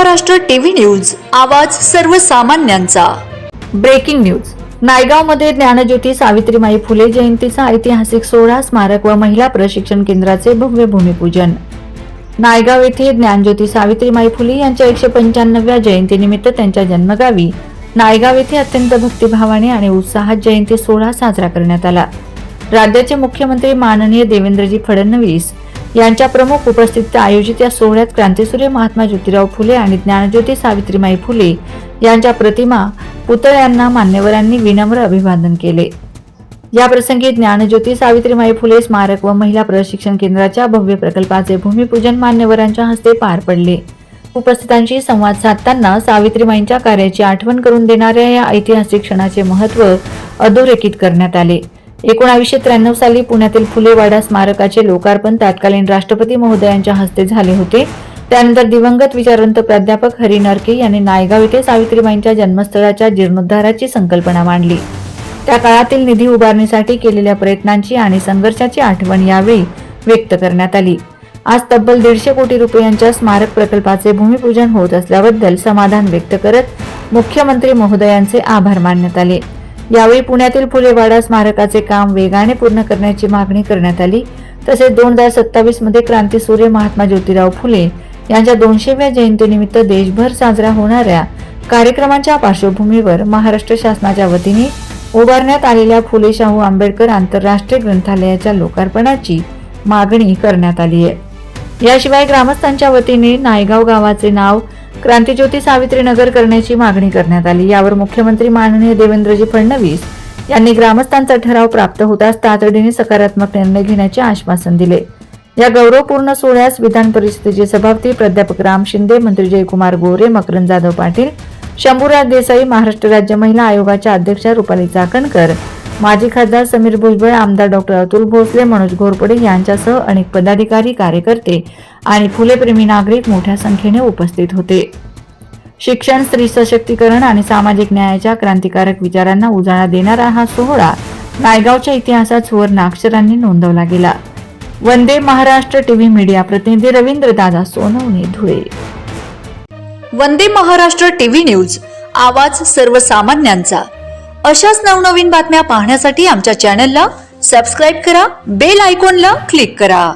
Maharashtra TV news, आवाज सर्वसामान्यांचा। Breaking news. नायगावमध्ये ज्ञानज्योती सावित्रीबाई फुले जयंतीचा ऐतिहासिक सोहळा, स्मारक व महिला प्रशिक्षण केंद्राचे भव्य भूमिपूजन। नायगाव येथे ज्ञानज्योती सावित्रीबाई फुले यांच्या 195व्या जयंतीनिमित्त त्यांच्या जन्मगावी नायगाव येथे अत्यंत भक्तिभावाने आणि उत्साहात जयंती सोहळा साजरा करण्यात आला। राज्याचे मुख्यमंत्री माननीय देवेंद्रजी फडणवीस यांच्या प्रमुख उपस्थितीत आयोजित या सोहळ्यात क्रांतीसूर्य महात्मा ज्योतिराव फुले आणि ज्ञानज्योती सावित्रीबाई फुले यांच्या प्रतिमा, पुतळ्यांना मान्यवरांनी विनम्र अभिवादन केले। या प्रसंगी ज्ञानज्योती सावित्रीबाई फुले स्मारक व महिला प्रशिक्षण केंद्राच्या भव्य प्रकल्पाचे भूमिपूजन मान्यवरांच्या हस्ते पार पडले। उपस्थितांशी संवाद साधताना सावित्रीबाईंच्या कार्याची आठवण करून देणाऱ्या या ऐतिहासिक क्षणाचे महत्त्व अधोरेखित करण्यात आले। 1993 साली पुण्यातील फुलेवाडा स्मारकाचे लोकार्पण तत्कालीन राष्ट्रपती महोदयांच्या हस्ते झाले होते। त्यानंतर दिवंगत विचारवंत प्राध्यापक हरी नरके यांनी नायगाव येथे सावित्रीबाईंच्या जन्मस्थळाच्या जीर्णोद्धाराची संकल्पना मांडली। त्या काळातील निधी उभारणीसाठी केलेल्या प्रयत्नांची आणि संघर्षाची आठवण यावेळी व्यक्त करण्यात आली। आज तब्बल 150 कोटी रुपयांच्या स्मारक प्रकल्पाचे भूमिपूजन होत असल्याबद्दल समाधान व्यक्त करत मुख्यमंत्री महोदयांचे आभार मानण्यात आले। यावेळी पुण्यातील फुलेवाडा स्मारकाचे काम वेगाने पूर्ण करण्याची मागणी करण्यात आली। तसेच 2027 मध्ये क्रांतीसूर्य महात्मा ज्योतिराव फुले यांच्या 200व्या जयंतीनिमित्त देशभर साजरा होणाऱ्या कार्यक्रमांच्या पार्श्वभूमीवर महाराष्ट्र शासनाच्या वतीने उभारण्यात आलेल्या फुले शाहू आंबेडकर आंतरराष्ट्रीय ग्रंथालयाच्या लोकार्पणाची मागणी करण्यात आली आहे। याशिवाय ग्रामस्थांच्या वतीने नायगाव गावाचे नाव क्रांतीज्योती सावित्री नगर करण्याची मागणी करण्यात आली। यावर मुख्यमंत्री माननीय देवेंद्रजी फडणवीस यांनी ग्रामस्थांचा ठराव प्राप्त होताच तातडीने सकारात्मक निर्णय घेण्याचे आश्वासन दिले। या गौरवपूर्ण सोहळ्यास विधान परिषदेचे सभापती प्राध्यापक राम शिंदे, मंत्री जयकुमार गोरे, मकरंद जाधव पाटील, शंभूराज देसाई, महाराष्ट्र राज्य महिला आयोगाच्या अध्यक्षा रुपाली चाकणकर, माजी खासदार समीर भुजबळ, आमदार डॉक्टर अतुल भोसले, मनोज घोरपडे यांच्यासह अनेक पदाधिकारी, कार्यकर्ते आणि फुलेप्रेमी नागरिक मोठ्या संख्येने उपस्थित होते। शिक्षण, स्त्री सशक्तीकरण आणि सामाजिक न्यायाच्या क्रांतिकारक विचारांना उजाळा देणारा हा सोहळा नायगावच्या इतिहासात सुवर्णाक्षरांनी नोंदवला गेला। वंदे महाराष्ट्र टीव्ही मीडिया प्रतिनिधी रवींद्र दादा सोनवणे, धुळे। वंदे महाराष्ट्र टीव्ही न्यूज, आवाज सर्वसामान्यांचा। अशाच नवनवीन बातम्या पाहण्यासाठी आमच्या चॅनलला सबस्क्राइब करा, बेल आयकॉनला क्लिक करा।